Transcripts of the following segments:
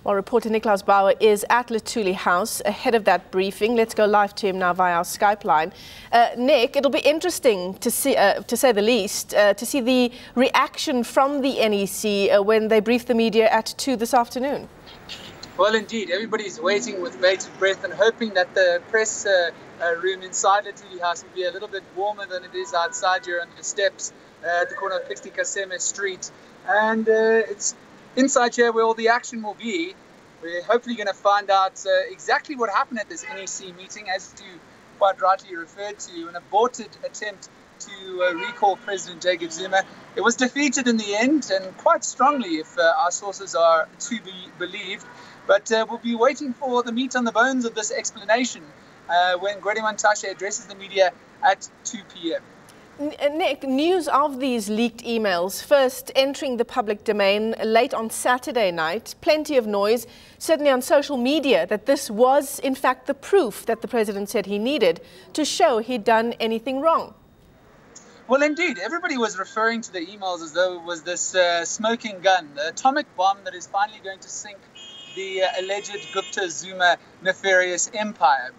Well, reporter Nickolaus Bauer is at Luthuli House ahead of that briefing. Let's go live to him now via our Skype line. Nick, it'll be interesting to see, to say the least, to see the reaction from the NEC when they brief the media at 2 this afternoon. Well, indeed, everybody's waiting with bated breath and hoping that the press room inside Luthuli House will be a little bit warmer than it is outside here on the steps at the corner of Pixley Kaseme Street. And it's inside here where all the action will be. We're hopefully going to find out exactly what happened at this NEC meeting, as you quite rightly referred to, an aborted attempt to recall President Jacob Zuma. It was defeated in the end, and quite strongly if our sources are to be believed. But we'll be waiting for the meat on the bones of this explanation when Gwede Mantashe addresses the media at 2 p.m. Nick, news of these leaked emails first entering the public domain late on Saturday night. Plenty of noise, certainly on social media, that this was in fact the proof that the president said he needed to show he'd done anything wrong. Well, indeed, everybody was referring to the emails as though it was this smoking gun, the atomic bomb that is finally going to sink the alleged Gupta-Zuma nefarious empire.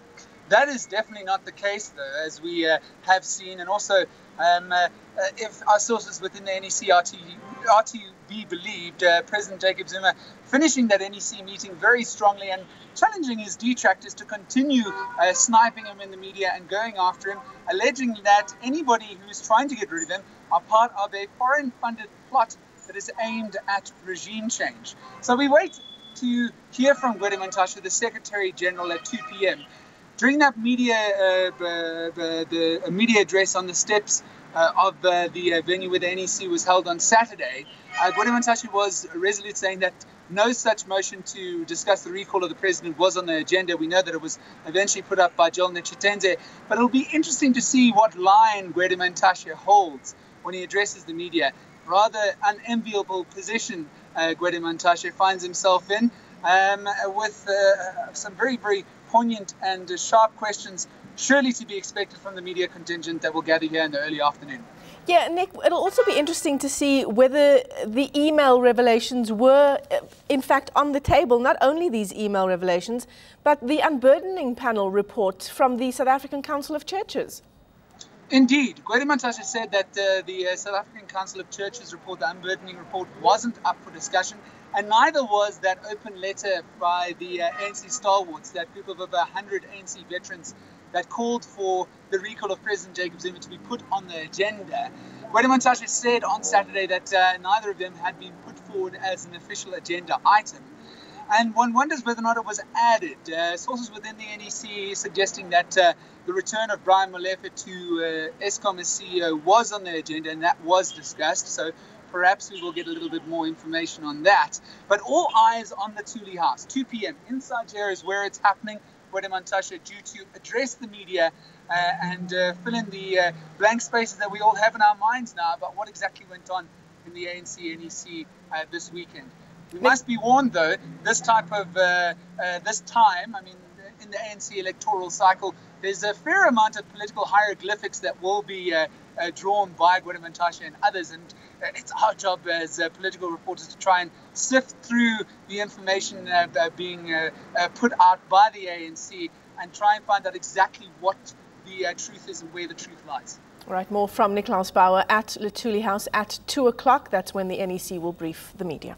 That is definitely not the case, though, as we have seen, and also if our sources within the NEC are to be believed, President Jacob Zuma finishing that NEC meeting very strongly and challenging his detractors to continue sniping him in the media and going after him, alleging that anybody who's trying to get rid of him are part of a foreign-funded plot that is aimed at regime change. So we wait to hear from Gwede Mantashe, the Secretary General, at 2 p.m. During that media address on the steps of the venue where the NEC was held on Saturday, Gwede Mantashe was resolute, saying that no such motion to discuss the recall of the president was on the agenda. We know that it was eventually put up by Joel Netshitenzhe, but it'll be interesting to see what line Gwede Mantashe holds when he addresses the media. Rather unenviable position Gwede Mantashe finds himself in, with some very, very poignant and sharp questions surely to be expected from the media contingent that will gather here in the early afternoon. Yeah, Nick, it'll also be interesting to see whether the email revelations were in fact on the table, not only these email revelations, but the unburdening panel report from the South African Council of Churches. Indeed, Gwede Mantashe said that the South African Council of Churches report, the unburdening report, wasn't up for discussion, and neither was that open letter by the ANC stalwarts, that group of over 100 ANC veterans that called for the recall of President Jacob Zuma to be put on the agenda. Gwede Mantashe said on Saturday that neither of them had been put forward as an official agenda item. And one wonders whether or not it was added. Sources within the NEC suggesting that the return of Brian Molefe to Eskom as CEO was on the agenda, and that was discussed. So perhaps we will get a little bit more information on that. But all eyes on the Luthuli House, 2 p.m. Inside here is where it's happening. Gwede Mantashe due to address the media and fill in the blank spaces that we all have in our minds now about what exactly went on in the ANC NEC this weekend. We must be warned, though, this type of this time, I mean, in the ANC electoral cycle, there's a fair amount of political hieroglyphics that will be drawn by Gwede Mantashe and others, and it's our job as political reporters to try and sift through the information being put out by the ANC and try and find out exactly what the truth is and where the truth lies. All right, more from Nickolaus Bauer at Luthuli House at 2 o'clock. That's when the NEC will brief the media.